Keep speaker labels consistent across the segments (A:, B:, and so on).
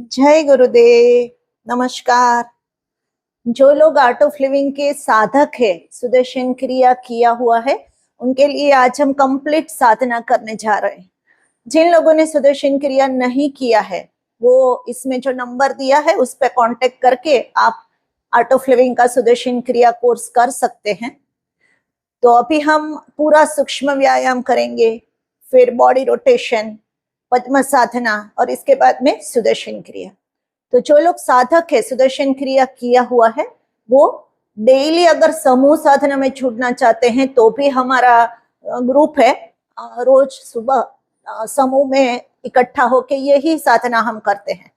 A: जय गुरुदेव। नमस्कार। जो लोग आर्ट ऑफ लिविंग के साधक है, सुदर्शन क्रिया किया हुआ है, उनके लिए आज हम कंप्लीट साधना करने जा रहे हैं। जिन लोगों ने सुदर्शन क्रिया नहीं किया है, वो इसमें जो नंबर दिया है उस पर कांटेक्ट करके आप आर्ट ऑफ लिविंग का सुदर्शन क्रिया कोर्स कर सकते हैं। तो अभी हम पूरा सूक्ष्म व्यायाम करेंगे, फिर बॉडी रोटेशन, पद्म साधना और इसके बाद में सुदर्शन क्रिया। तो जो लोग साधक है, सुदर्शन क्रिया किया हुआ है, वो डेली अगर समूह साधना में जुड़ना चाहते हैं तो भी हमारा ग्रुप है, रोज सुबह समूह में इकट्ठा होके यही साधना हम करते हैं।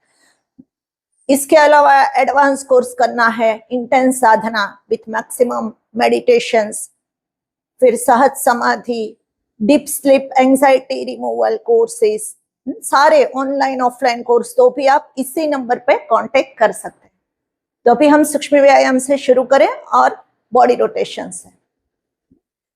A: इसके अलावा एडवांस कोर्स करना है, intense Sadhana with maximum meditations, फिर सहज समाधि, deep sleep, anxiety removal courses, सारे ऑनलाइन ऑफलाइन कोर्स, तो भी आप इसी नंबर पे कांटेक्ट कर सकते हैं। तो अभी हम सूक्ष्म व्यायाम से शुरू करें और बॉडी रोटेशन से।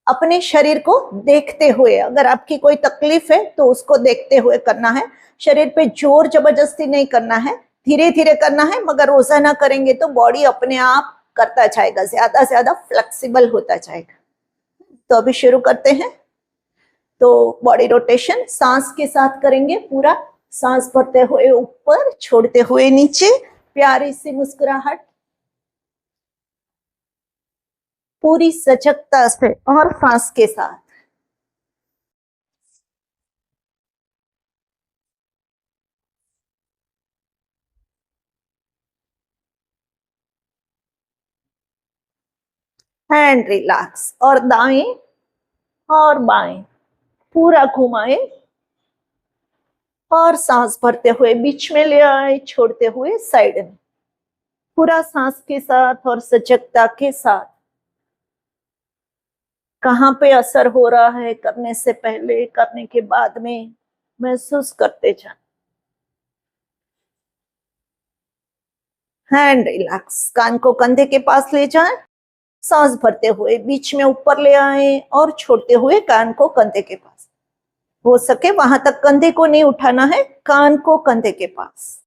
A: अपने शरीर को देखते हुए, अगर आपकी कोई तकलीफ है तो उसको देखते हुए करना है। शरीर पे जोर जबरदस्ती नहीं करना है, धीरे धीरे करना है, मगर रोजाना करेंगे तो बॉडी अपने आप करता जाएगा, ज्यादा से ज्यादा फ्लेक्सिबल होता जाएगा। तो अभी शुरू करते हैं। तो बॉडी रोटेशन सांस के साथ करेंगे पूरा। सांस भरते हुए ऊपर, छोड़ते हुए नीचे, प्यारी सी मुस्कुराहट, पूरी सजगता से और सांस के साथ। हैंड रिलैक्स और दाएं और बाएं पूरा घुमाए और सांस भरते हुए बीच में ले आए, छोड़ते हुए साइड में, पूरा सांस के साथ और सजगता के साथ। कहाँ पे असर हो रहा है, करने से पहले, करने के बाद में महसूस करते जाए। हैंड रिलैक्स, कान को कंधे के पास ले जाएं, सांस भरते हुए बीच में ऊपर ले आए और छोड़ते हुए कान को कंधे के पास। हो सके वहां तक कंधे को नहीं उठाना है, कान को कंधे के पास।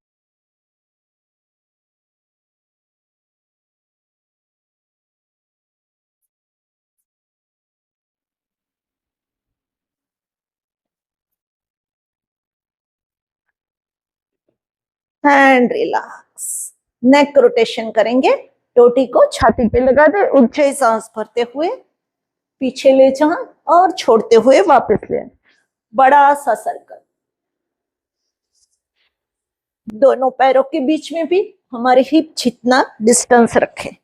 A: Hand relax. नेक रोटेशन करेंगे, टोटी को छाती पे लगा दे, ऊंचे सांस भरते हुए पीछे ले जाएं और छोड़ते हुए वापस ले आए। बड़ा सा सर्कल, दोनों पैरों के बीच में भी हमारे हिप जितना डिस्टेंस रखें।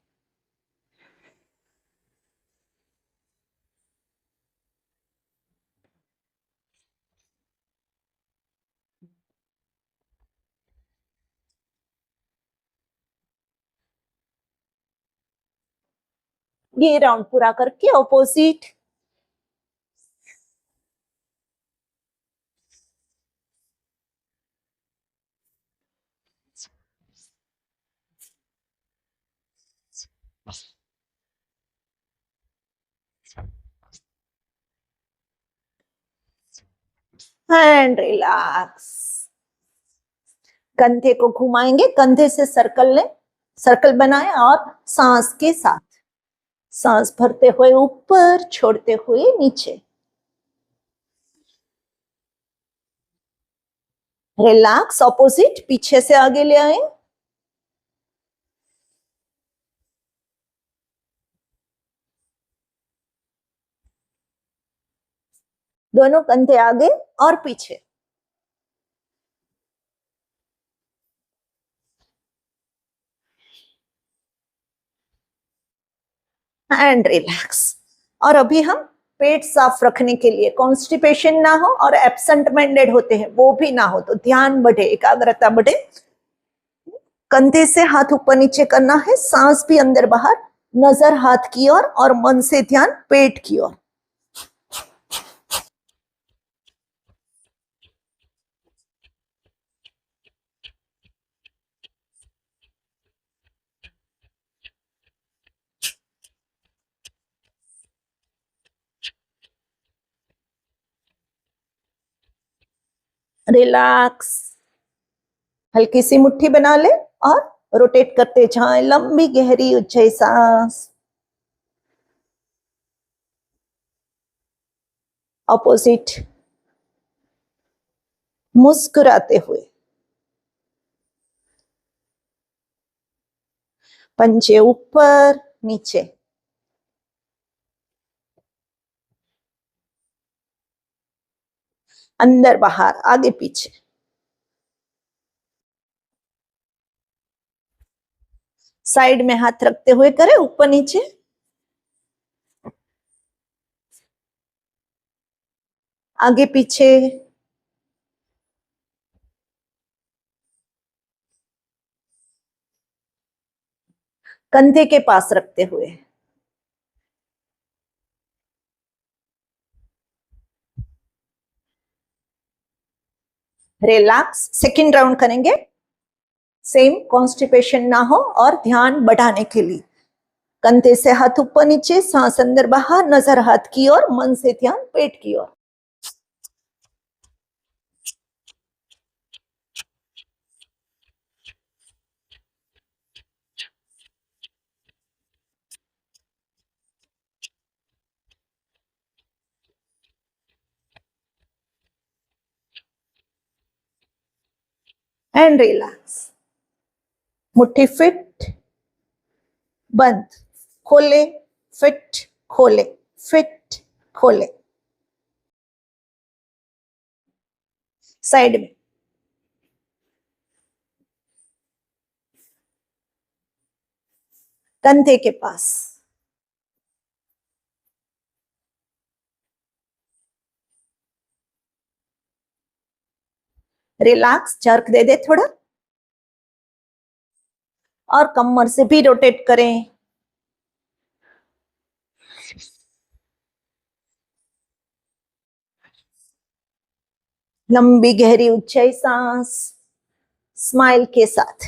A: ये राउंड पूरा करके ऑपोजिट। Hand relax. कंधे को घुमाएंगे, कंधे से सर्कल लें, सर्कल बनाए और सांस के साथ सांस भरते हुए ऊपर, छोड़ते हुए नीचे। रिलैक्स, ऑपोजिट, पीछे से आगे ले आए। दोनों कंधे आगे और पीछे। And relax. और अभी हम पेट साफ रखने के लिए, कॉन्स्टिपेशन ना हो और एब्सेंट माइंडेड होते हैं वो भी ना हो, तो ध्यान बढ़े, एकाग्रता बढ़े। कंधे से हाथ ऊपर नीचे करना है, सांस भी अंदर बाहर, नजर हाथ की ओर और मन से ध्यान पेट की ओर। रिलैक्स। हल्की सी मुट्ठी बना ले और रोटेट करते जाएं, लंबी गहरी ऊंचाई सांस। ऑपोजिट, मुस्कुराते हुए, पंजे ऊपर नीचे, अंदर बाहर आगे पीछे। साइड में हाथ रखते हुए करें, ऊपर नीचे, आगे पीछे, कंधे के पास रखते हुए। रिलैक्स, सेकंड राउंड करेंगे। सेम, कॉन्स्टिपेशन ना हो और ध्यान बढ़ाने के लिए कंधे से हाथ ऊपर नीचे, सांस अंदर बाहर, नजर हाथ की ओर, मन से ध्यान पेट की ओर। एंड रिलैक्स, मुट्ठी फिट, बंद, खोले, फिट, खोले, फिट, खोले। साइड में, कंधे के पास। रिलैक्स, जर्क दे दे थोड़ा और कमर से भी रोटेट करें। लंबी गहरी ऊंचाई सांस, स्माइल के साथ।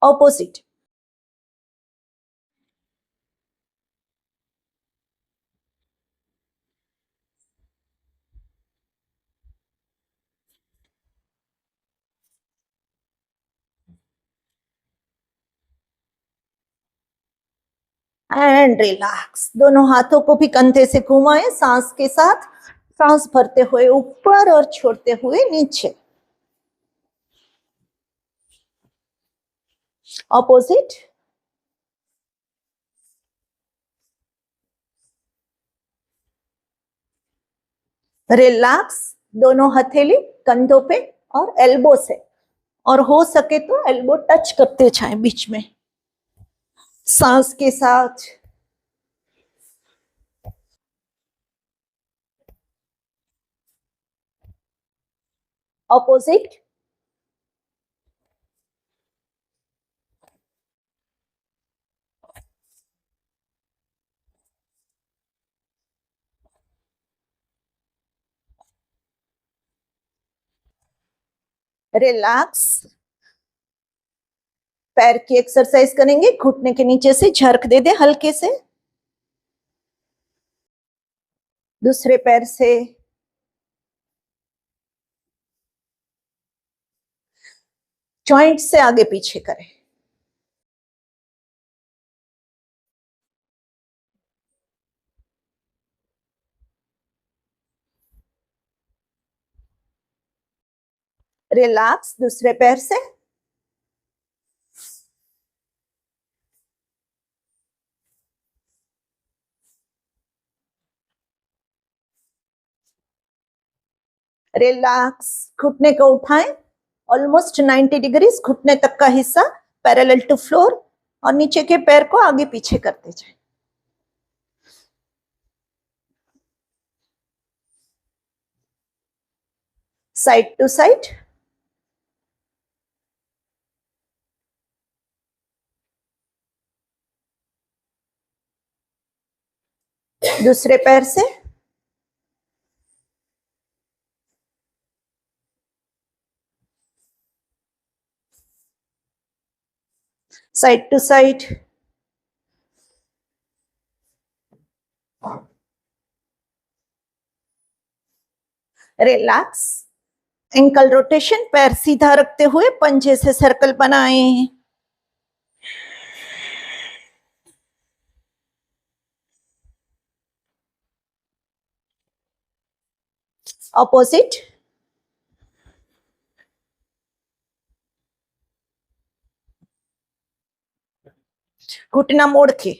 A: Opposite, and relax. दोनों हाथों को भी कंधे से घुमाएं सांस के साथ, सांस भरते हुए ऊपर और छोड़ते हुए नीचे। Opposite, relax. दोनों हथेली कंधों पे और एल्बो से, और हो सके तो एल्बो टच करते जाएं बीच में, सांस के साथ। Opposite, relax. पैर की एक्सरसाइज करेंगे, घुटने के नीचे से झरक दे दे हल्के से, दूसरे पैर से जॉइंट से आगे पीछे करें। रिलैक्स, दूसरे पैर से, रिलैक्स। घुटने को उठाएं, ऑलमोस्ट 90 डिग्रीज, घुटने तक का हिस्सा पैरेलल टू फ्लोर, और नीचे के पैर को आगे पीछे करते जाएं। साइड टू साइड, दूसरे पैर से, Side to side. Relax. Ankle rotation. पैर सीधा रखते हुए पंजे से सर्कल बनाएं. ऑपोजिट. घुटना मोड़ के.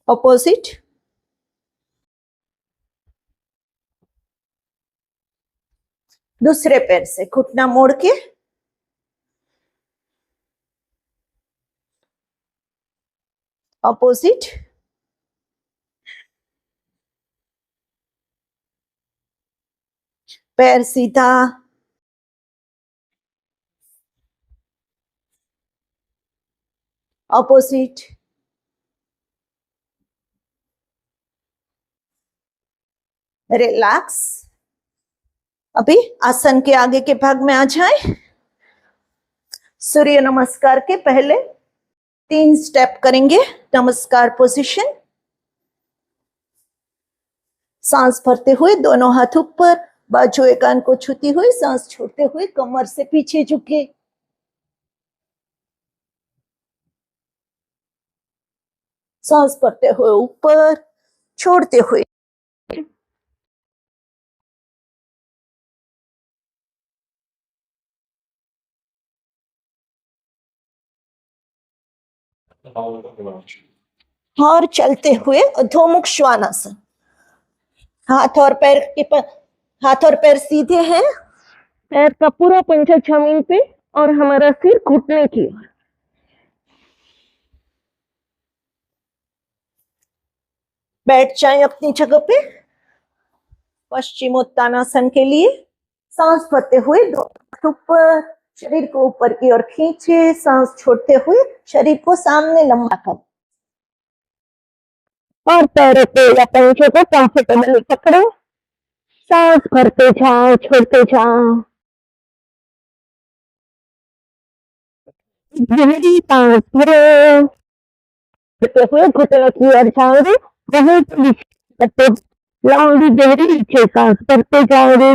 A: ऑपोजिट. दूसरे पैर से घुटना मोड़ के. ऑपोजिट. पैर सीधा. ऑपोजिट. रिलैक्स. अभी आसन के आगे के भाग में आ जाए. सूर्य नमस्कार के पहले 3 स्टेप करेंगे. नमस्कार पोजीशन. सांस भरते हुए दोनों हाथ ऊपर, बाजू एकांत को छूती हुई, सांस छोड़ते हुए कमर से पीछे झुके. सांस भरते हुए ऊपर, छोड़ते हुए. और चलते हुए अधोमुख श्वानासन. हाथ और पैर हाथ और पैर सीधे हैं. पैर का पूरा पंजा जमीन पे और हमारा सिर घुटने की ओर. बैठ जाएं अपनी जगह पे. पश्चिमोत्तानासन के लिए सांस भरते हुए दो ऊपर, शरीर को ऊपर की ओर खींचे. सांस छोड़ते हुए शरीर को सामने लंबा कर और पैरों को या पंजे को कंफर्टेबली पकड़ो. सांस भरते जाओ, छोड़ते जाओ. गहरी सांस भरो. भरते हुए घुटनों की ओर जाओगे. बहुत करते लंबी गहरी नीचे सांस भरते जाओगे.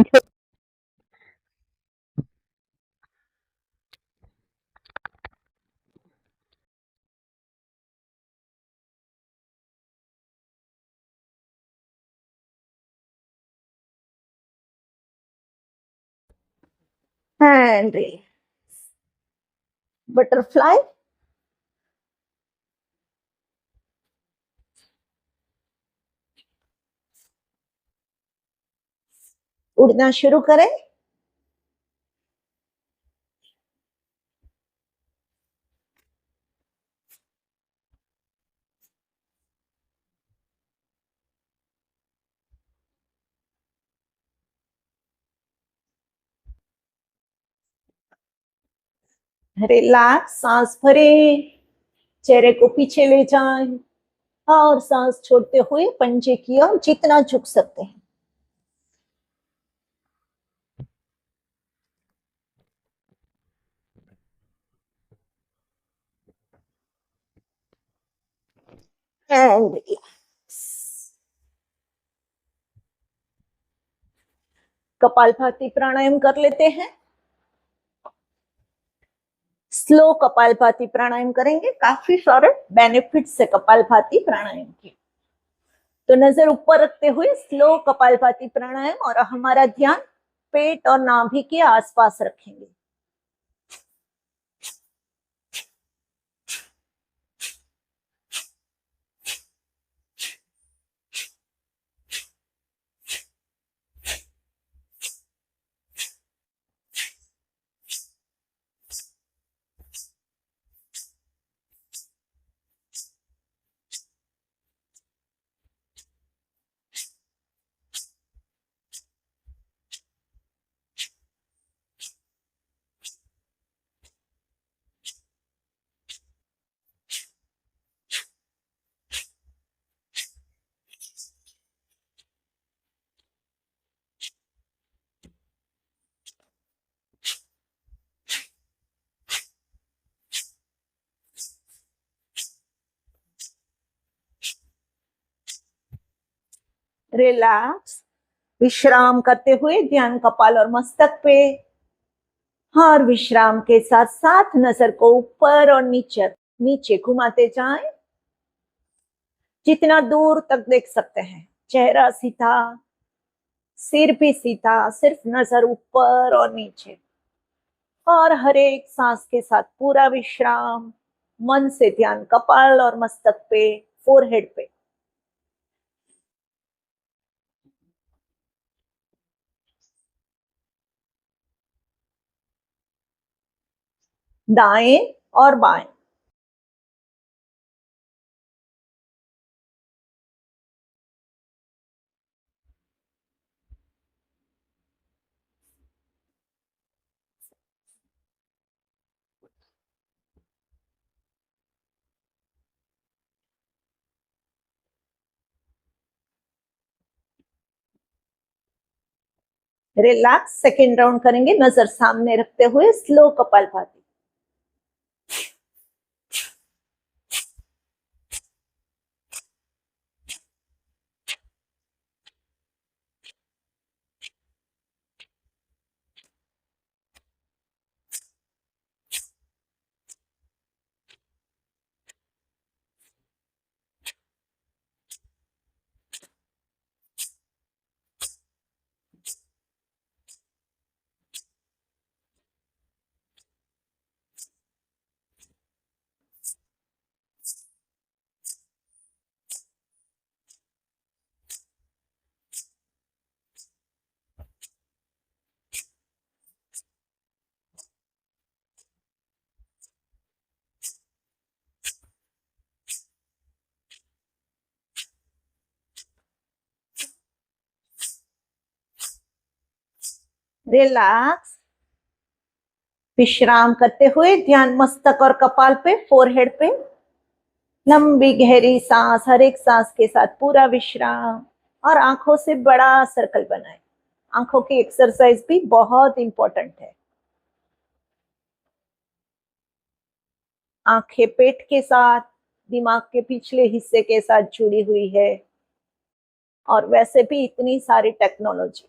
A: Hand butterfly. उड़ना शुरू करें. रिलैक्स. सांस भरे, चेहरे को पीछे ले जाएं और सांस छोड़ते हुए पंजे की ओर जितना झुक सकते हैं. एंड कपालभाति प्राणायाम कर लेते हैं. स्लो कपालभाति प्राणायाम करेंगे. काफी सारे बेनिफिट्स है कपालभाति प्राणायाम के. तो नजर ऊपर रखते हुए स्लो कपालभाति प्राणायाम और हमारा ध्यान पेट और नाभि के आसपास रखेंगे. रिलैक्स। विश्राम करते हुए ध्यान कपाल और मस्तक पे। और विश्राम के साथ साथ नजर को ऊपर और नीचे नीचे घुमाते जाएं, जितना दूर तक देख सकते हैं। चेहरा सीधा, सिर भी सीधा, सिर्फ नजर ऊपर और नीचे। और हर एक सांस के साथ पूरा विश्राम। मन से ध्यान कपाल और मस्तक पे, फोरहेड पे। दाएं और बाएं। रिलैक्स। सेकेंड राउंड करेंगे नजर सामने रखते हुए, स्लो कपालभाति। रिलैक्स। विश्राम करते हुए ध्यान मस्तक और कपाल पे, फोरहेड पे। लंबी गहरी सांस, हर एक सांस के साथ पूरा विश्राम। और आंखों से बड़ा सर्कल बनाए। आंखों की एक्सरसाइज भी बहुत इंपॉर्टेंट है। आंखें पेट के साथ, दिमाग के पिछले हिस्से के साथ जुड़ी हुई है। और वैसे भी इतनी सारी टेक्नोलॉजी।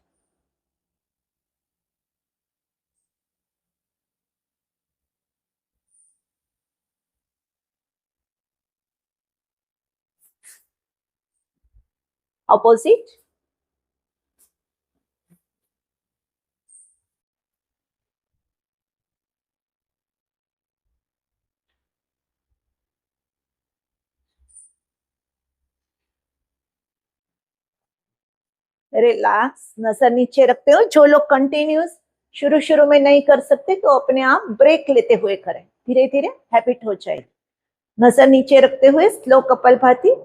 A: ऑपोजिट। रिलैक्स। नजर नीचे रखते हो। जो लोग कंटिन्यूस शुरू शुरू में नहीं कर सकते तो अपने आप ब्रेक लेते हुए करें, धीरे धीरे हैबिट हो जाएगी। नजर नीचे रखते हुए स्लो कपालभाति।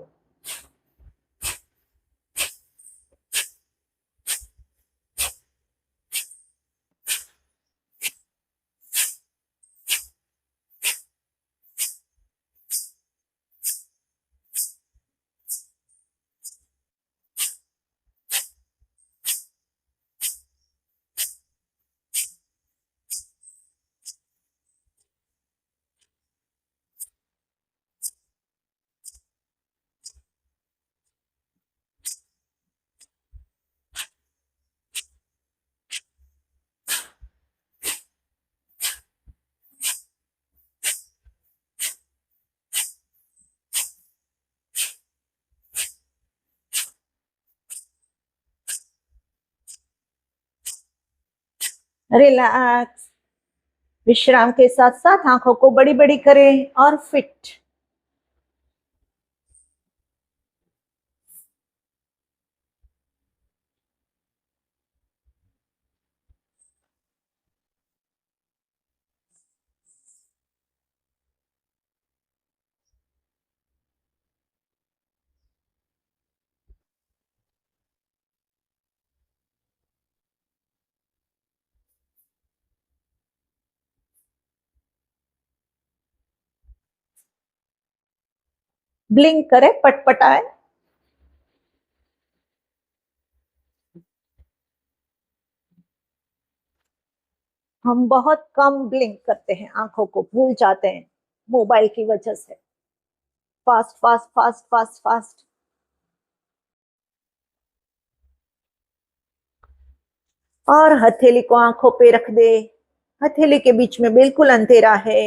A: रिलैक्स। विश्राम के साथ साथ आंखों को बड़ी बड़ी करें और फिट। ब्लिंक करें, पटपटाए। हम बहुत कम ब्लिंक करते हैं, आंखों को भूल जाते हैं मोबाइल की वजह से। Fast fast fast fast fast. और हथेली को आंखों पे रख दे। हथेली के बीच में बिल्कुल अंधेरा है।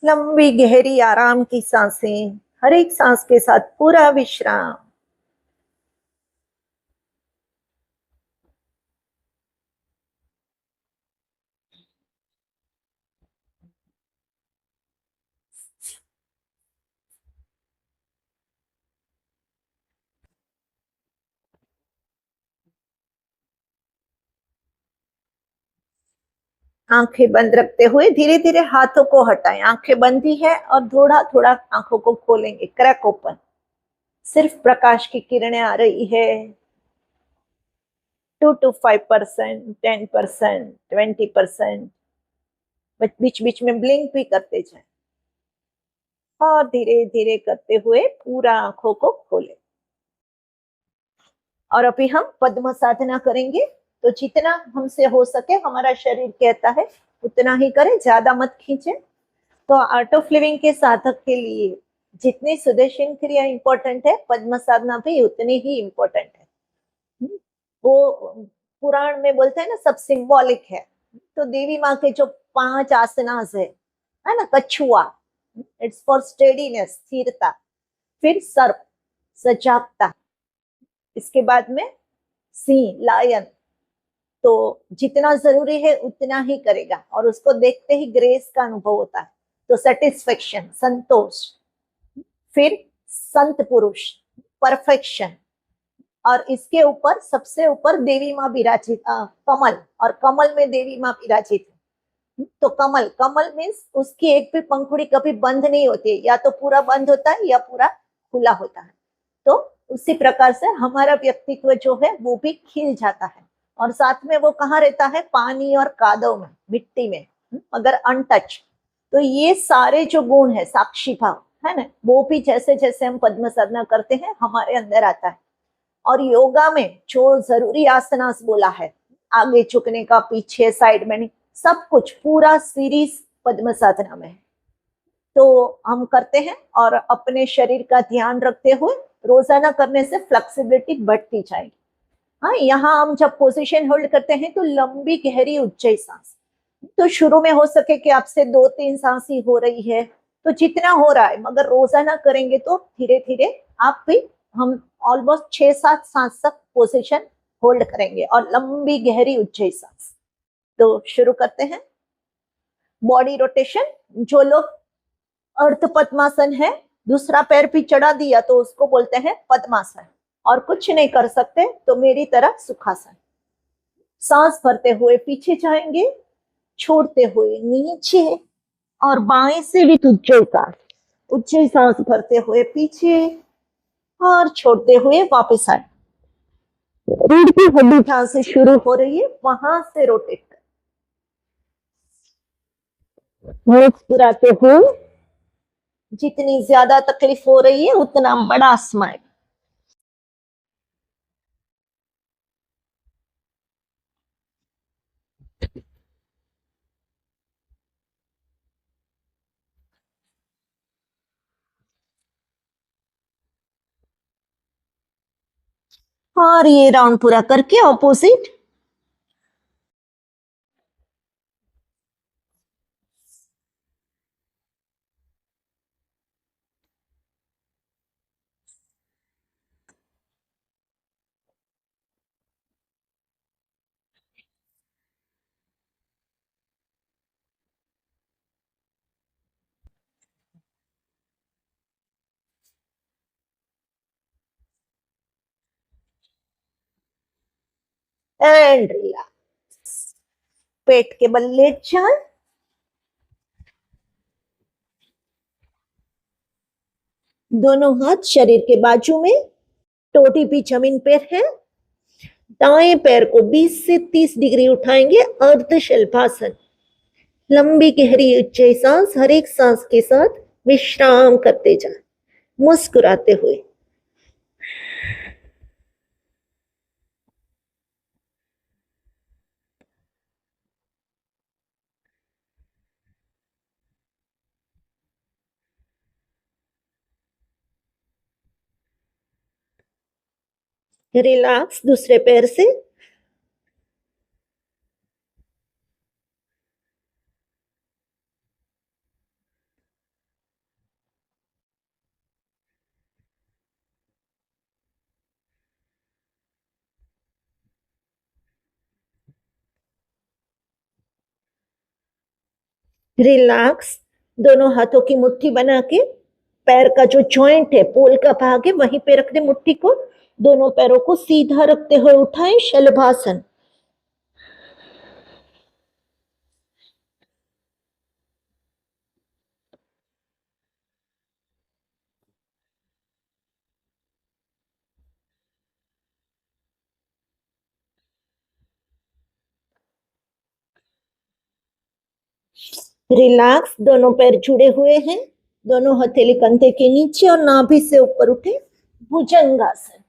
A: लंबी गहरी आराम की सांसें, हर एक सांस के साथ पूरा विश्राम। आंखें बंद रखते हुए धीरे धीरे हाथों को हटाएं। आंखें बंद ही है और थोड़ा थोड़ा आंखों को खोलेंगे, क्रैक ओपन। सिर्फ प्रकाश की किरणें आ रही है। 2 to 5%, 10%, 20%। बीच बीच में ब्लिंक भी करते जाए और धीरे धीरे करते हुए पूरा आंखों को खोले। और अभी हम पद्म साधना करेंगे। तो जितना हमसे हो सके, हमारा शरीर कहता है उतना ही करें, ज्यादा मत खींचे। तो आर्ट ऑफ लिविंग के साधक के लिए जितनी सुदर्शन क्रिया इंपॉर्टेंट है, पद्म साधना भी उतनी ही इंपॉर्टेंट है। वो पुराण में बोलते हैं ना, सब सिंबॉलिक है। तो देवी माँ के जो 5 आसनास है ना, कछुआ, इट्स फॉर स्टेडीनेस, स्थिरता। फिर सर्प, सजागता। इसके बाद में सिंह, लायन। तो जितना जरूरी है उतना ही करेगा और उसको देखते ही ग्रेस का अनुभव होता है। तो सेटिस्फेक्शन, संतोष। फिर संत पुरुष, परफेक्शन। और इसके ऊपर, सबसे ऊपर देवी माँ विराजित, कमल, और कमल में देवी माँ विराजित है। तो कमल, कमल मीन्स उसकी एक भी पंखुड़ी कभी बंद नहीं होती है, या तो पूरा बंद होता है या पूरा खुला होता है। तो उसी प्रकार से हमारा व्यक्तित्व जो है वो भी खिल जाता है। और साथ में वो कहाँ रहता है? पानी और कादव में, मिट्टी में, अगर अनटच। तो ये सारे जो गुण है, साक्षी भाव है ना, वो भी जैसे जैसे हम पद्म साधना करते हैं हमारे अंदर आता है। और योगा में जो जरूरी आसनास बोला है, आगे झुकने का, पीछे, साइड में नहीं, सब कुछ पूरा सीरीज पद्म साधना में है। तो हम करते हैं और अपने शरीर का ध्यान रखते हुए रोजाना करने से फ्लेक्सिबिलिटी बढ़ती जाएगी। हाँ, यहाँ हम जब पोजीशन होल्ड करते हैं तो लंबी गहरी उज्जई सांस। तो शुरू में हो सके कि आपसे 2-3 सांस ही हो रही है, तो जितना हो रहा है, मगर रोजाना करेंगे तो धीरे धीरे आप भी, हम ऑलमोस्ट 6-7 सांस तक पोजीशन होल्ड करेंगे और लंबी गहरी उज्जई सांस। तो शुरू करते हैं। Body rotation. जो लोग अर्ध पद्मासन है, दूसरा पैर भी चढ़ा दिया, तो उसको बोलते हैं पद्मासन। और कुछ नहीं कर सकते तो मेरी तरह सुखासन। सांस भरते हुए पीछे जाएंगे, छोड़ते हुए नीचे, और बाएं से भी उज्जई सांस। उज्जई सांस भरते हुए पीछे और छोड़ते हुए वापस आए। रीढ़ की हड्डी जहां से शुरू हो रही है वहां से रोटेट कर, मुस्कुराते हुए। जितनी ज्यादा तकलीफ हो रही है उतना बड़ा स्माइल। और ये राउंड पूरा करके ऑपोजिट। And relax. पेट के बल लेट जाए। दोनों हाथ शरीर के बाजू में, टोटी भी जमीन पर है। दाएं पैर को 20 से 30 डिग्री उठाएंगे, अर्ध शल्भासन। लंबी गहरी उच्चाई सांस, हर एक सांस के साथ विश्राम करते जाए, मुस्कुराते हुए। रिलैक्स दूसरे पैर से। रिलैक्स। दोनों हाथों की मुट्ठी बना के पैर का जो जॉइंट है, पोल का भाग है, वहीं पे रख दे मुट्ठी को। दोनों पैरों को सीधा रखते हुए उठाएं, शलभासन। रिलैक्स। दोनों पैर जुड़े हुए हैं, दोनों हथेली कंधे के नीचे और नाभि से ऊपर उठे, भुजंगासन।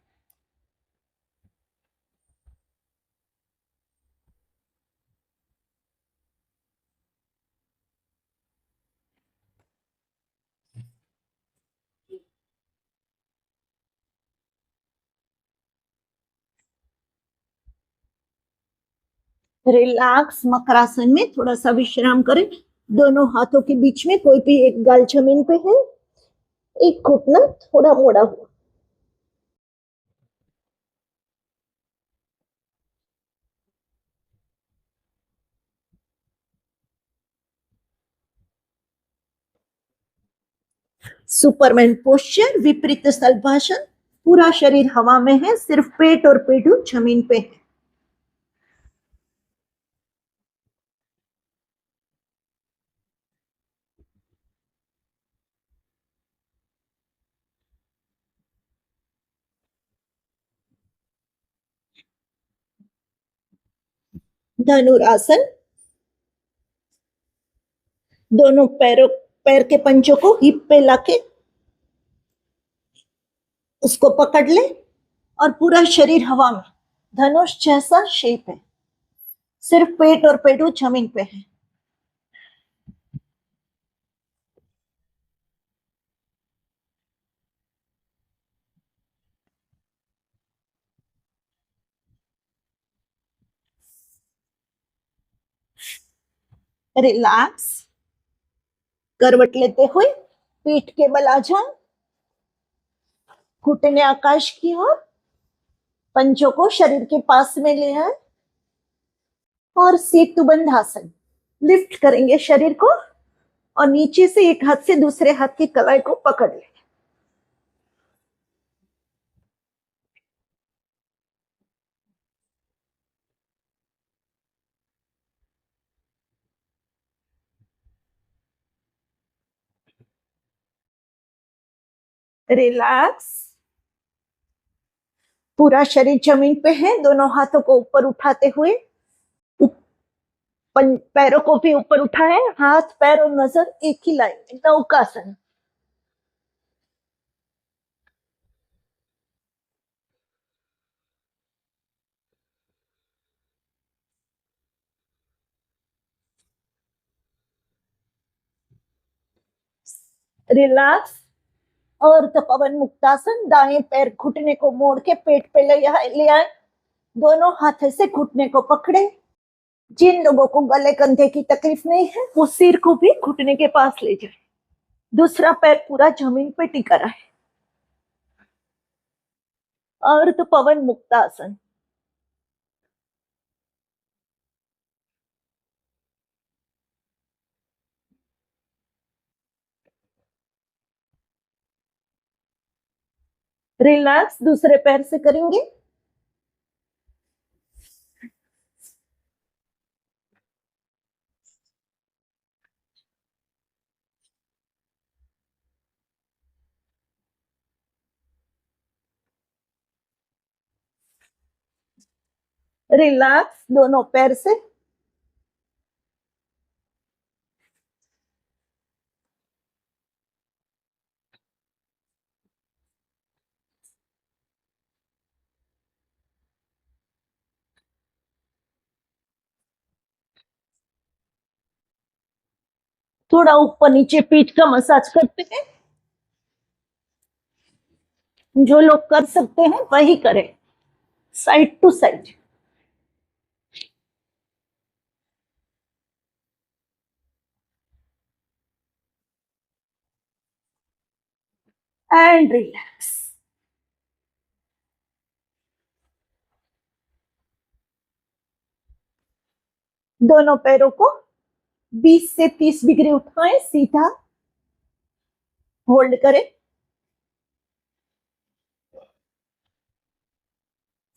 A: रिलैक्स। मकरासन में थोड़ा सा विश्राम करें। दोनों हाथों के बीच में कोई भी एक गाल जमीन पे है, एक घुटना थोड़ा मोड़ा हुआ। सुपरमैन पोस्चर, विपरीत सलभासन। पूरा शरीर हवा में है, सिर्फ पेट और पेटू जमीन पे है। धनुरासन। दोनों पैर के पंजों को हिप पे लाके उसको पकड़ ले और पूरा शरीर हवा में, धनुष जैसा शेप है, सिर्फ पेट और पेटू जमीन पे है। रिलैक्स। करवट लेते हुए पीठ के बल आ जाओ, घुटने आकाश की ओर, पंजों को शरीर के पास में ले आए और सेतुबंध आसन। लिफ्ट करेंगे शरीर को और नीचे से एक हाथ से दूसरे हाथ की कलाई को पकड़ ले। रिलैक्स। पूरा शरीर जमीन पे है, दोनों हाथों को ऊपर उठाते हुए पैरों को भी ऊपर उठाए, हाथ पैर और नजर एक ही लाइन में, नौकासन। रिलैक्स। और तो पवन मुक्तासन। दाएं पैर घुटने को मोड़ के पेट पे ले आए, दोनों हाथ से घुटने को पकड़े। जिन लोगों को गले कंधे की तकलीफ नहीं है, वो सिर को भी घुटने के पास ले जाए, दूसरा पैर पूरा जमीन पे टिका रहे। और तो पवन मुक्तासन। रिलैक्स। दूसरे पैर से करेंगे। रिलैक्स। दोनों पैर से थोड़ा ऊपर नीचे पीठ का मसाज करते हैं। जो लोग कर सकते हैं वही करें, side to side. And relax. दोनों पैरों को 20 से 30 डिग्री उठाएं, सीधा होल्ड करें।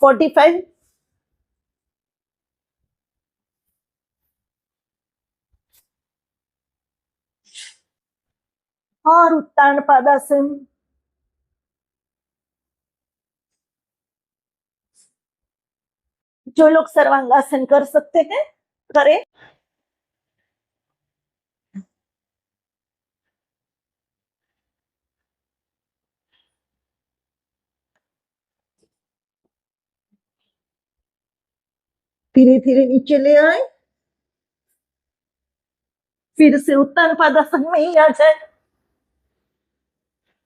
A: 45, और उत्तान पादासन। जो लोग सर्वांगासन कर सकते हैं करें। धीरे धीरे नीचे ले आए, फिर से उत्तान पादासन में ही आ जाए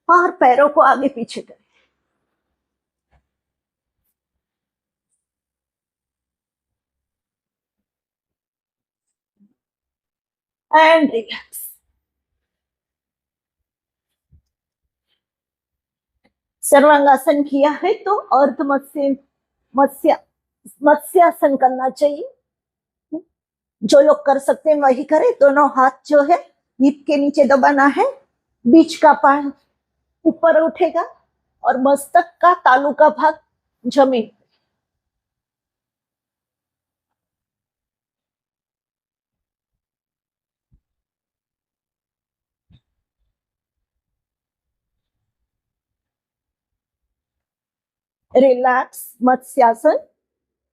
A: और पैरों को आगे पीछे करें। And relax. सर्वांगासन किया है तो अर्ध मत्स्य मत्स्य मत्स्यासन करना चाहिए। जो लोग कर सकते हैं वही करें। दोनों हाथ जो है हिप के नीचे दबाना है, बीच का पार ऊपर उठेगा और मस्तक का तालू का भाग जमीन। रिलैक्स मत्स्यासन।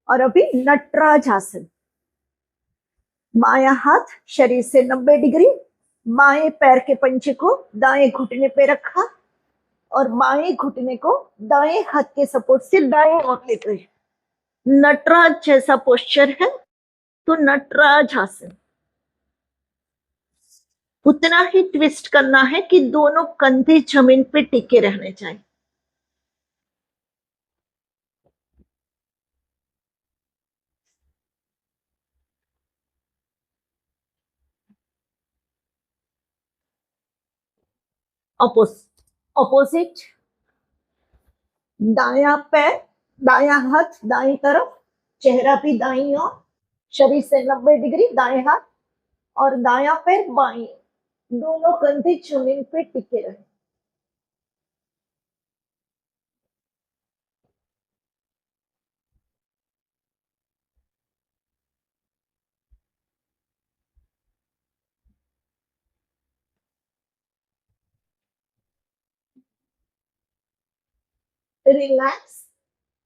A: और अभी नटराज आसन। बायां हाथ शरीर से 90 डिग्री, बाएं पैर के पंजे को दाएं घुटने पे रखा और बाएं घुटने को दाएं हाथ के सपोर्ट से दाएं ओर ले गए। नटराज जैसा पोस्चर है तो नटराज आसन। उतना ही ट्विस्ट करना है कि दोनों कंधे जमीन पे टिके रहने चाहिए। ऑपोजिट। दाया पैर, दाया हाथ दाई तरफ, चेहरा भी दाई ओर, शरीर से 90 डिग्री दाएं हाथ और दाया पैर बाई। दोनों कंधे जमीन पे टिके रहे। रिलैक्स।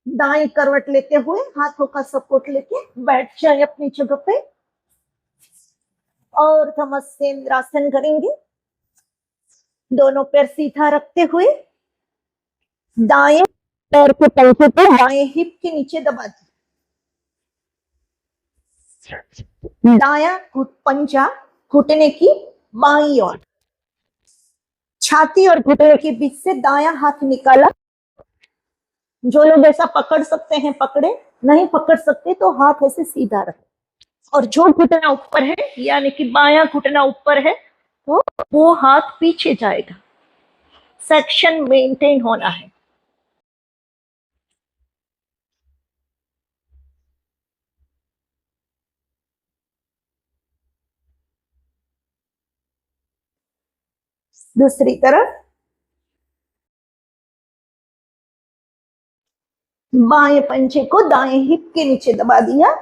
A: दाएं करवट लेते हुए हाथों का सपोर्ट लेके बैठ जाए अपनी जगह पे और धमस्तेंद्रासन करेंगे। दोनों पैर सीधा रखते हुए दाएं पैर के पंजे पे दाएं हिप के नीचे दबा दी। दाया पंजा घुटने की बाईं ओर, छाती और घुटने के बीच से दाया हाथ निकाला। जो लोग ऐसा पकड़ सकते हैं पकड़े, नहीं पकड़ सकते तो हाथ ऐसे सीधा रखे। और जो घुटना ऊपर है यानी कि बायां घुटना ऊपर है तो वो हाथ पीछे जाएगा। सेक्शन मेंटेन होना है। दूसरी तरफ बाएं पंजे को दाएं हिप के नीचे दबा दिया।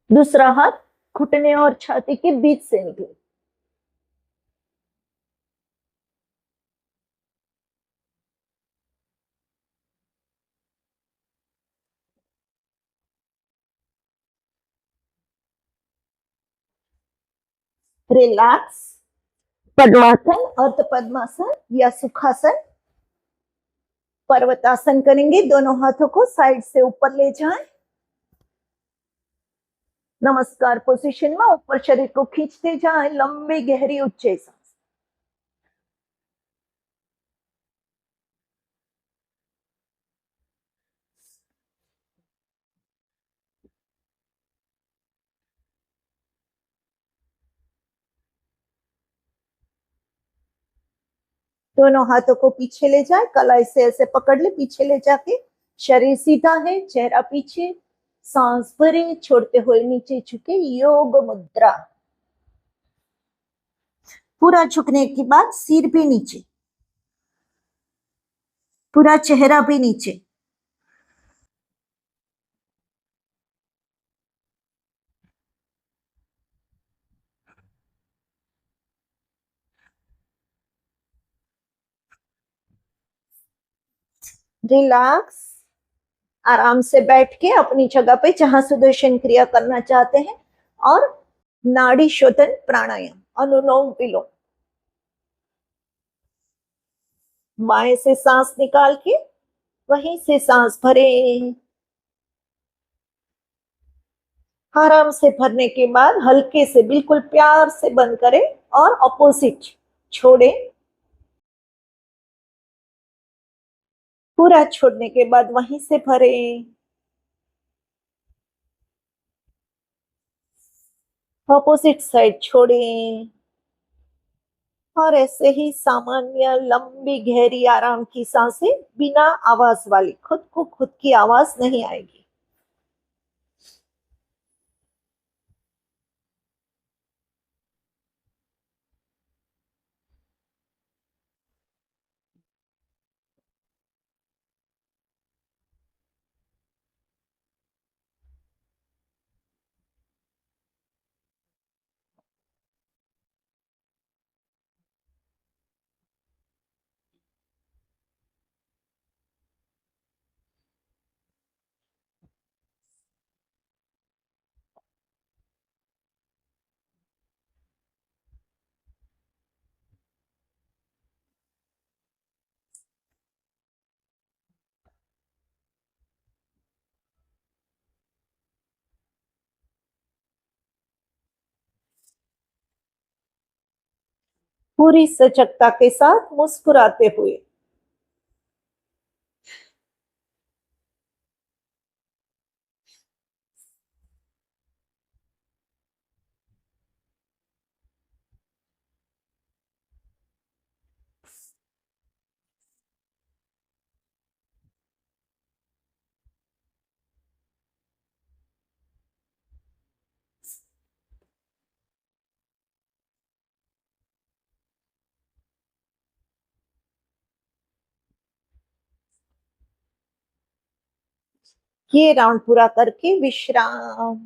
A: दूसरा हाथ घुटने और छाती के बीच से निकले। रिलैक्स। पद्मासन, अर्ध पद्मासन या सुखासन। पर्वतासन करेंगे। दोनों हाथों को साइड से ऊपर ले जाएं। नमस्कार पोजीशन में ऊपर शरीर को खींचते जाएं, लंबी गहरी उच्च सांस। दोनों हाथों को पीछे ले जाए, कलाई से ऐसे पकड़ ले, पीछे ले जाके शरीर सीधा है, चेहरा पीछे, सांस भरे, छोड़ते हुए नीचे झुके, योग मुद्रा। पूरा झुकने के बाद सिर भी नीचे, पूरा चेहरा भी नीचे। रिलैक्स, आराम से बैठ के अपनी जगह पे जहां सुदर्शन क्रिया करना चाहते हैं, और नाड़ी शोधन प्राणायाम, अनुलोम विलोम। बाएं से सांस निकाल के वहीं से सांस भरे, आराम से भरने के बाद हल्के से बिल्कुल प्यार से बंद करें और ऑपोजिट छोड़े। पूरा छोड़ने के बाद वहीं से भरे, ऑपोजिट साइड छोड़े, और ऐसे ही सामान्य लंबी गहरी आराम की सांसें, बिना आवाज वाली, खुद को खुद की आवाज नहीं आएगी। पूरी सजगता के साथ मुस्कुराते हुए। ये राउंड पूरा करके विश्राम,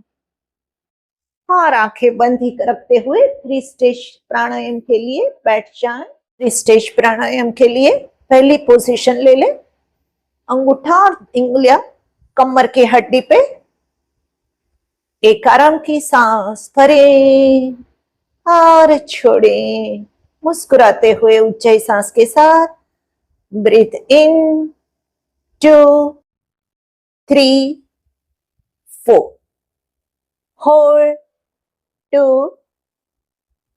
A: और आंखें बंद ही रखते हुए 3 स्टेज प्राणायाम के लिए बैठ जाएं। 3 स्टेज प्राणायाम के लिए पहली पोजीशन ले लें, अंगूठा और उंगलियां कमर की हड्डी पे, एक आराम की सांस भरे और छोड़े, मुस्कुराते हुए ऊंचाई सांस के साथ। Breathe in 2 3 4, hold 2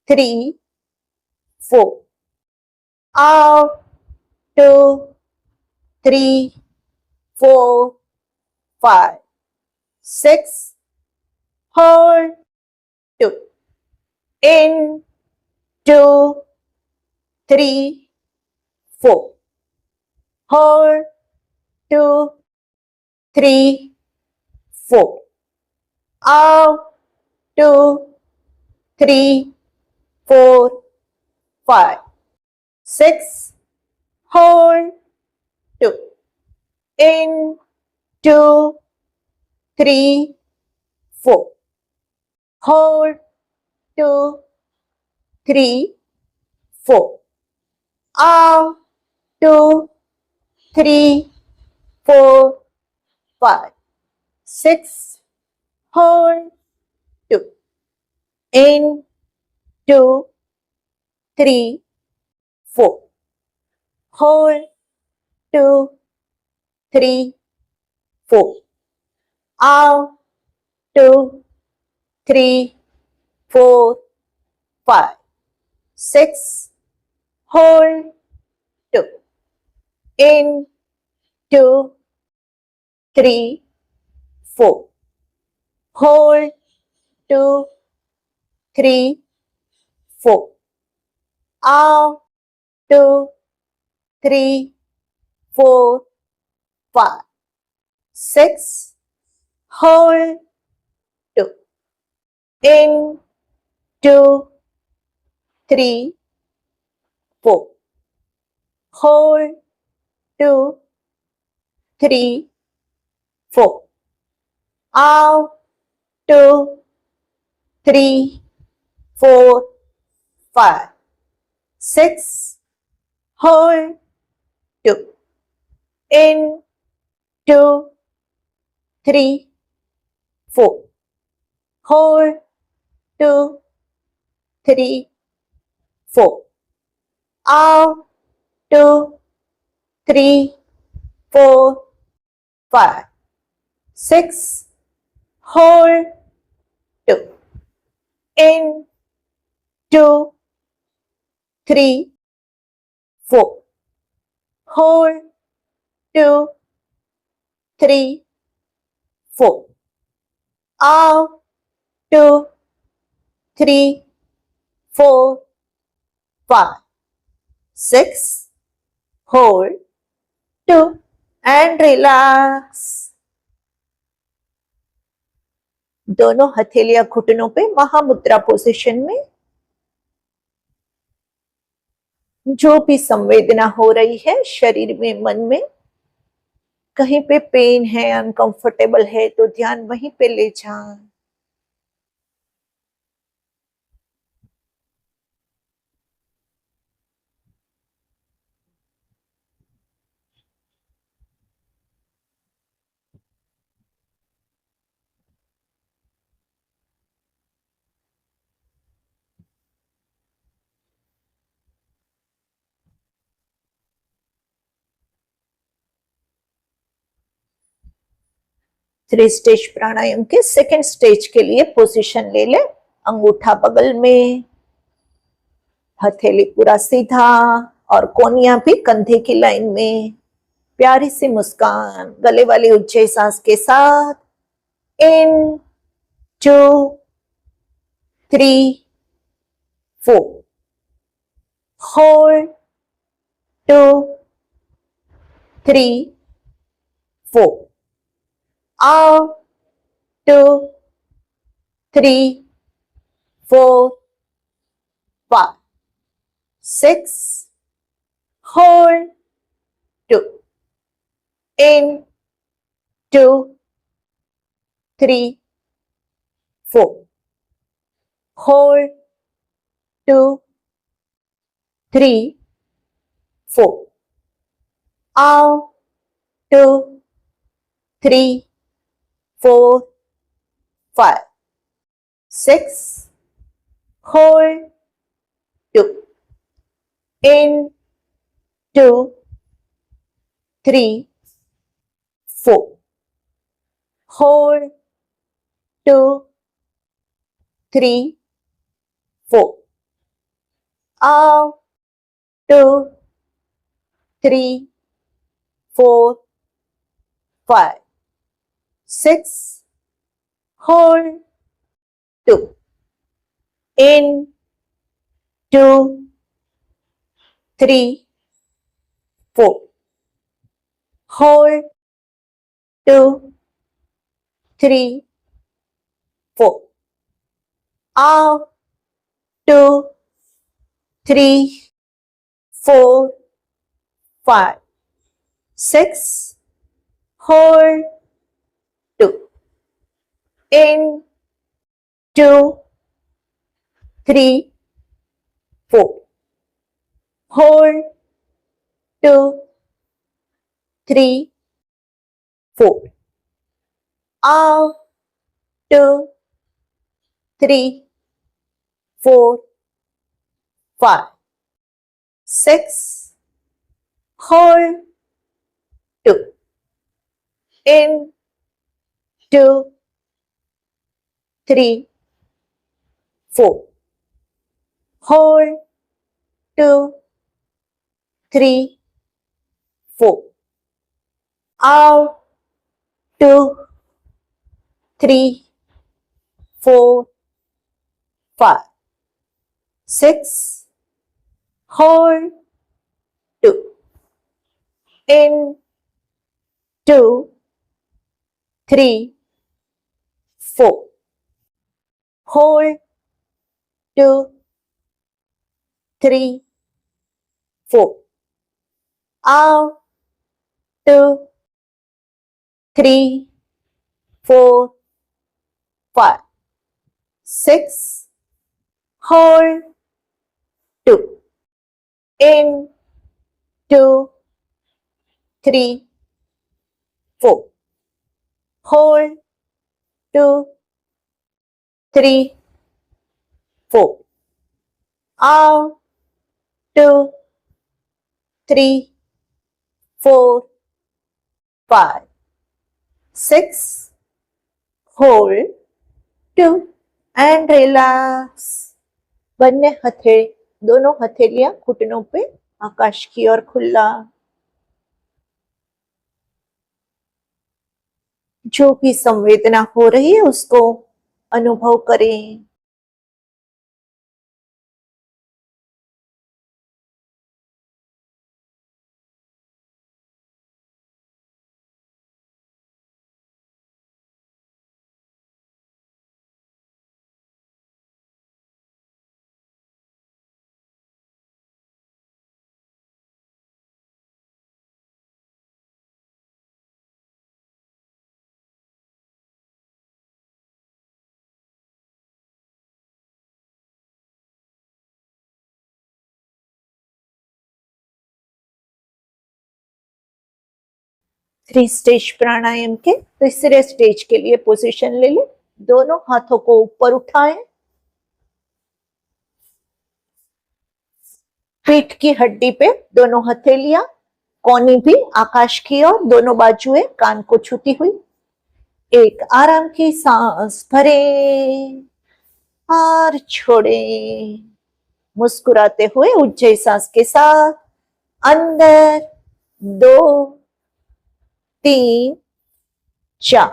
A: 3 4, out 2 3 4 5 6, hold 2, in 2 3 4, hold 2 3 4, out 2 3 4 5 6, hold 2, in 2 3 4, hold 2 3 4, out 2 3 4 5 6, hold 2, in 2 3 4, hold 2 3 4, out 2 3 4 5 6, hold 2, in 2 3 4, hold 2 3 4, out 2 3, 4, 5, 6, hold, 2, in, 2, 3, 4, hold, 2, 3, 4, out, 2, 3, 4, 5, 6, hold, 2, in, 2, 3, 4, hold, 2, 3, 4, out, 2, 3, 4, 5, 6, hold, 2, in, 2, 3, 4, hold, 2, 3, 4, out, 2, 3, 4, 5, 6, hold, 2, and relax. दोनों हथेलियां घुटनों पे Mahamudra position में। जो भी संवेदना हो रही है शरीर में, मन में, कहीं पे पेन है, अनकंफर्टेबल है, तो ध्यान वहीं पे ले जाएं। थ्री स्टेज प्राणायाम के सेकेंड स्टेज के लिए पोजीशन ले ले। अंगूठा बगल में, हथेली पूरा सीधा और कोनियां भी कंधे की लाइन में। प्यारी सी मुस्कान गले वाली ऊंचे सांस के साथ। इन, 2, 3, 4, hold, 2, 3, 4, out, 2, 3, 4, 5, 6, hold, 2, in, 2, 3, 4, hold, 2, 3, 4, out, 2, 3, 4, 5, 6, hold, 2, in, 2, 3, 4, hold, 2, 3, 4, out, 2, 3, 4, 5, 6, hold, 2, in, 2, 3, 4, hold, 2, 3, 4, out, 2, 3, 4, 5, 6, hold, 2, in, 2, 3, 4, hold, 2, 3, 4, out, 2, 3, 4, 5, 6, hold, 2, in, 2, 3, 4, hold, 2, 3, 4, out, 2, 3, 4, 5, 6, hold, 2, in, 2, 3, 4. Hold, 2, 3, 4. Out, 2, 3, 4, 5, 6. Hold, 2. In, 2, 3, 4. Hold, 2, 3, 4. Out, 2, 3, 4, 5, 6. Hold, 2 and relax. બંને હથેળી, दोनों हथेलियां घुटनों पे, आकाश की ओर खुला। जो भी संवेदना हो रही है उसको अनुभव करें। थ्री स्टेज प्राणायाम के तीसरे स्टेज के लिए पोजीशन ले लें। दोनों हाथों को ऊपर उठाएं। पीठ की हड्डी पे दोनों हथेलियां, कोनी भी आकाश की ओर, दोनों बाजुएं कान को छूती हुई। एक आराम की सांस भरें और छोड़ें। मुस्कुराते हुए ऊंचे सांस के साथ अंदर 2, 3, 4।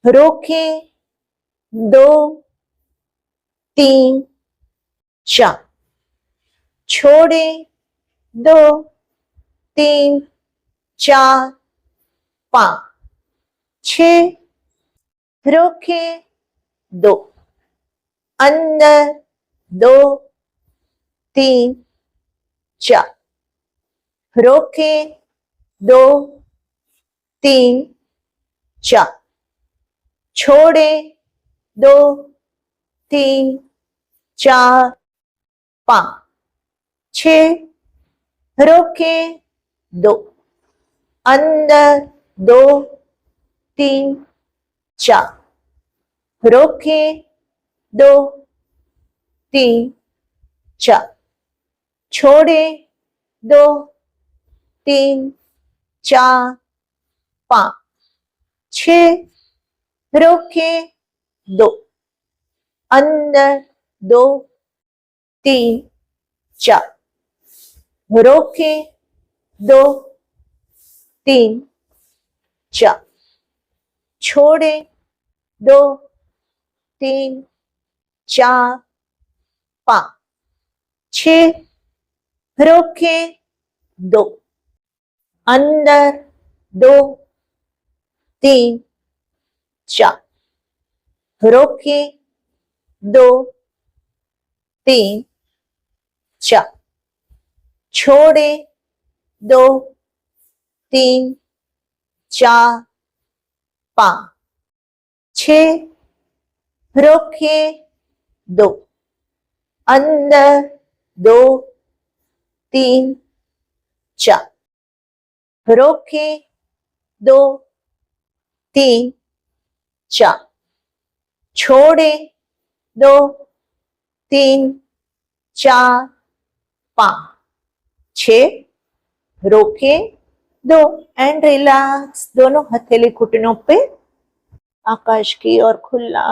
A: रोकें 2, 3, 4। छोड़ें 2, 3, 4, 5, 6। रोकें 2। अंदर 2, 3, 4। रोकें 2, 3, 4। छोड़ें 2, 3, 4, 5, 6। रोकें 2। अंदर 2, 3, 4। रोकें 2, 3, 4। छोड़ें 2, 3, 4, 5, 6। रोकें 2। अंदर 2, 3, 4। रोकें 2, 3, 4। छोड़ें 2, 3, 4, 5, 6। रोकें 2। अंदर 2, 3, 4। रोकें 2, 3, 4। छोड़ें 2, 3, 4, 5, 6। रोकें 2। अंदर 2, 3, 4। रोकें 2, 3, 4। छोड़ें 2, 3, 4, 5, 6। रोकें 2 एंड रिलैक्स। दोनों हथेली घुटनों पे, आकाश की ओर खुला।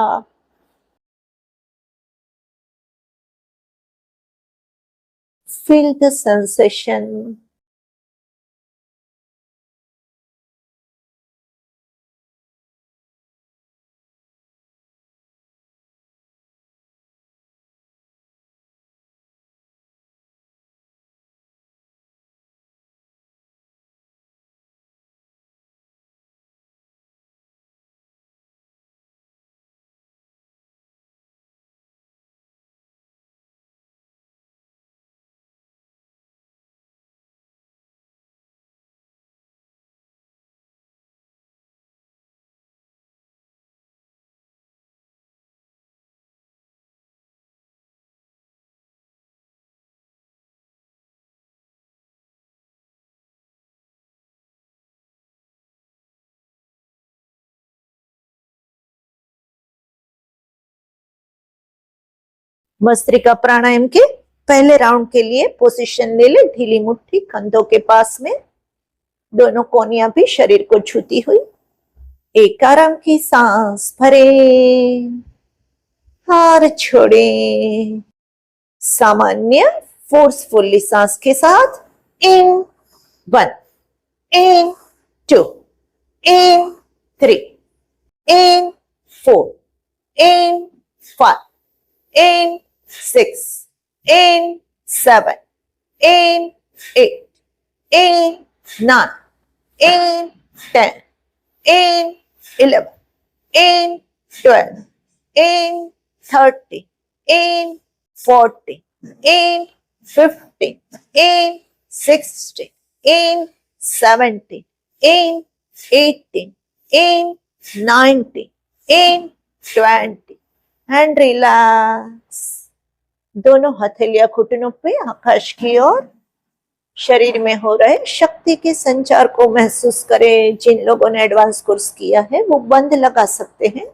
A: Feel the sensation. भस्त्रिका प्राणायाम के पहले राउंड के लिए पोजीशन ले ले, ढीली मुट्ठी कंधों के पास में, दोनों कोनियां भी शरीर को छूती हुई। एक आराम की सांस भरे और छोड़े। सामान्य फोर्सफुली सांस के साथ इन 1, इन 2, इन 3, इन 4, इन 5, in 6, in 7, in 8, in 9, in 10, in 11, in 12, in 30, in 40, in 50, in 60, in 70, in 80, in 90, in 20 and relax. दोनों हथेलियां घुटनों पे आकाश की ओर। शरीर में हो रहे शक्ति के संचार को महसूस करें। जिन लोगों ने एडवांस कोर्स किया है वो बंद लगा सकते हैं।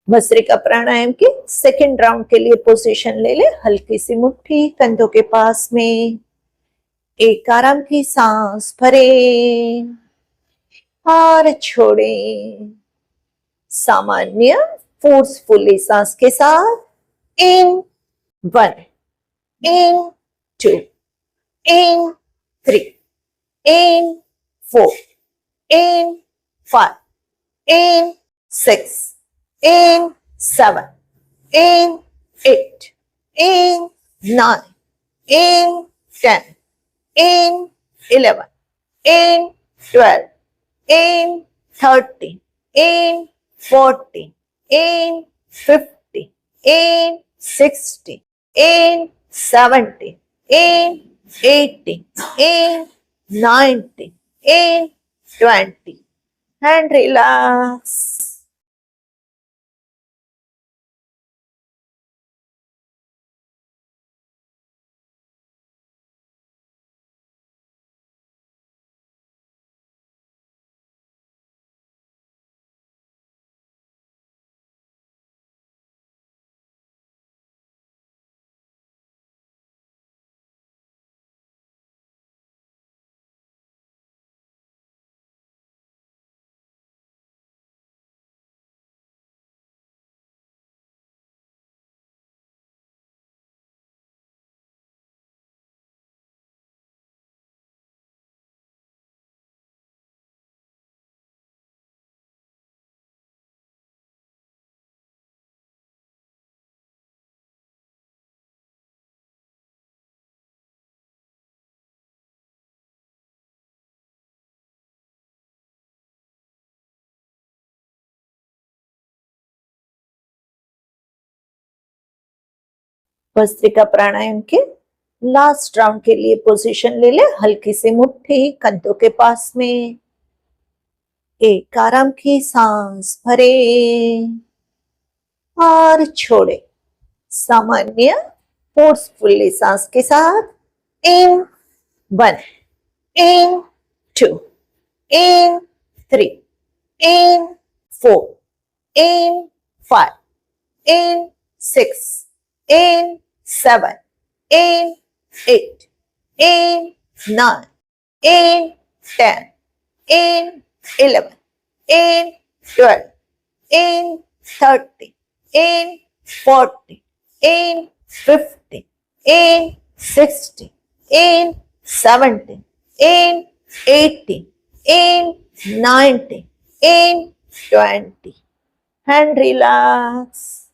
A: भस्त्रिका प्राणायाम के सेकंड राउंड के लिए पोजीशन ले ले, हल्की सी मुट्ठी कंधों के पास में। एक आराम की सांस भरे और छोड़े। सामान्य फोर्सफुली सांस के साथ इन 1, in 2, in 3, in 4, in 5, in 6, in 7, in 8, in 9, in 10, in 11, in 12, in 30, in 40, in 50, in 60, in 70, in 80, in 90, in 20 and relax. Bhastrika प्राणायाम के लास्ट राउंड के लिए पोजीशन ले ले, हल्की सी मुट्ठी कंधों के पास में। एक आराम की सांस भरे और छोड़े। सामान्य फोर्सफुली सांस के साथ इन 1, in 2, in 3, in 4, in 5, in 6, in 7, in 8, in 9, in 10, in 11, in 12, in 30, in 40, in 50, in 60, in 70, in 80, in 90, in 20 and relax.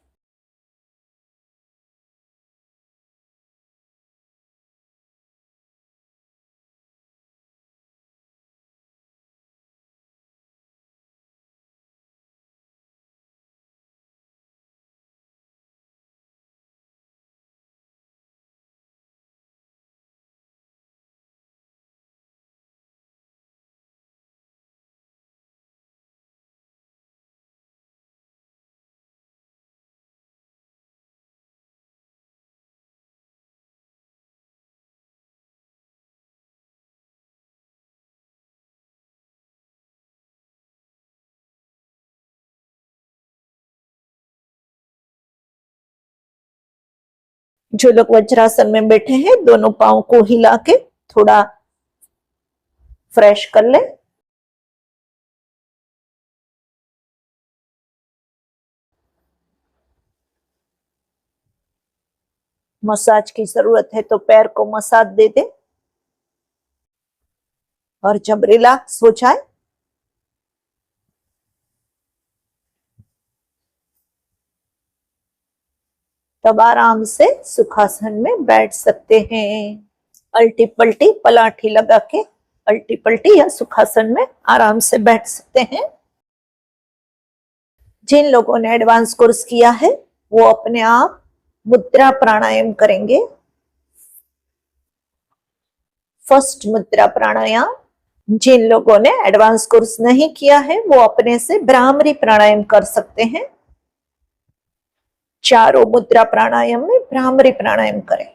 A: जो लोग वज्रासन में बैठे हैं दोनों पांव को हिला के थोड़ा फ्रेश कर ले। मसाज की जरूरत है तो पैर को मसाज दे दे। और जब रिलैक्स हो जाए तब आराम से सुखासन में बैठ सकते हैं। अल्टी पल्टी पलाठी लगा के अल्टी पल्टी या सुखासन में आराम से बैठ सकते हैं। जिन लोगों ने एडवांस कोर्स किया है वो अपने आप मुद्रा प्राणायाम करेंगे। फर्स्ट मुद्रा प्राणायाम। जिन लोगों ने एडवांस कोर्स नहीं किया है वो अपने से भ्रामरी प्राणायाम कर सकते हैं। चारों मुद्रा प्राणायाम में भ्रामरी प्राणायाम करें।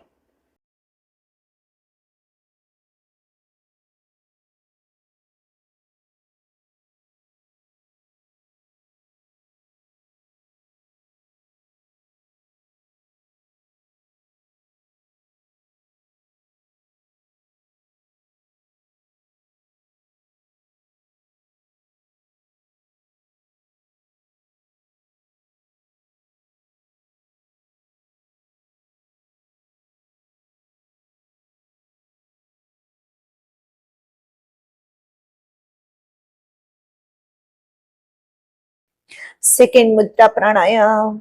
A: सेकेंड मुद्रा प्राणायाम।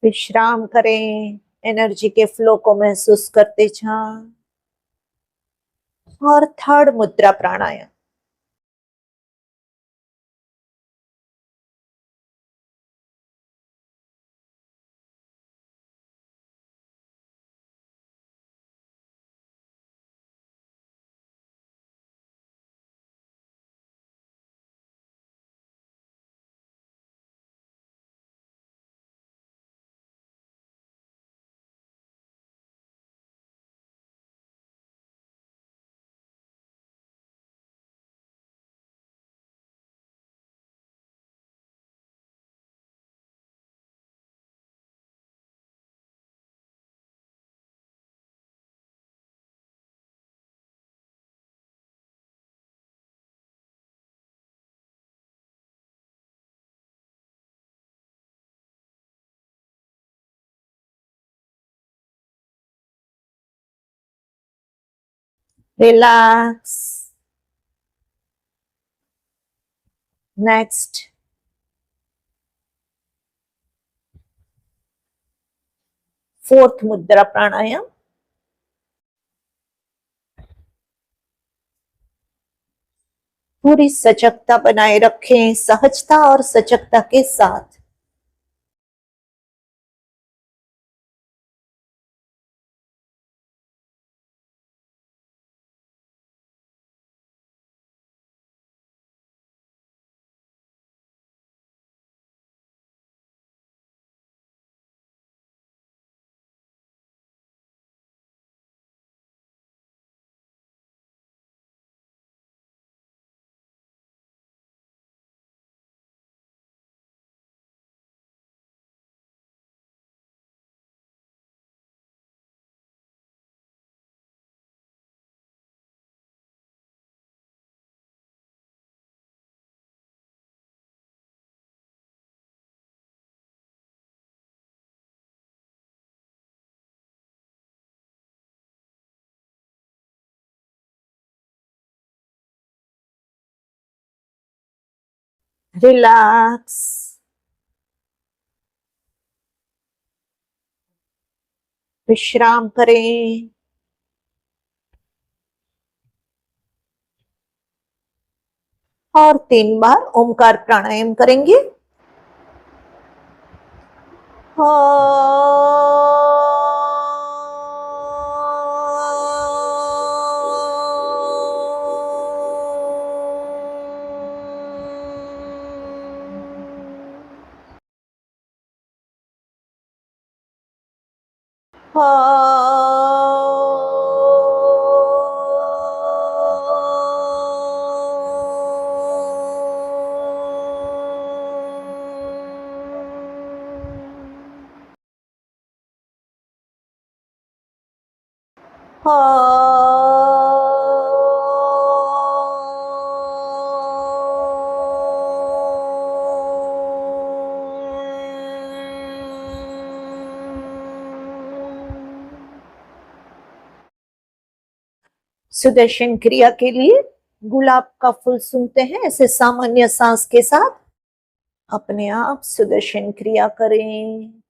A: विश्राम करें, एनर्जी के फ्लो को महसूस करते जाएं। और थर्ड मुद्रा प्राणायाम। रिलैक्स। नेक्स्ट फोर्थ मुद्रा प्राणायाम। पूरी सजगता बनाए रखें, सहजता और सजगता के साथ। रिलैक्स, विश्राम करें। और 3 बार ओमकार प्राणायाम करेंगे। सुदर्शन क्रिया के लिए गुलाब का फूल सूंघते हैं ऐसे सामान्य सांस के साथ। अपने आप सुदर्शन क्रिया करें।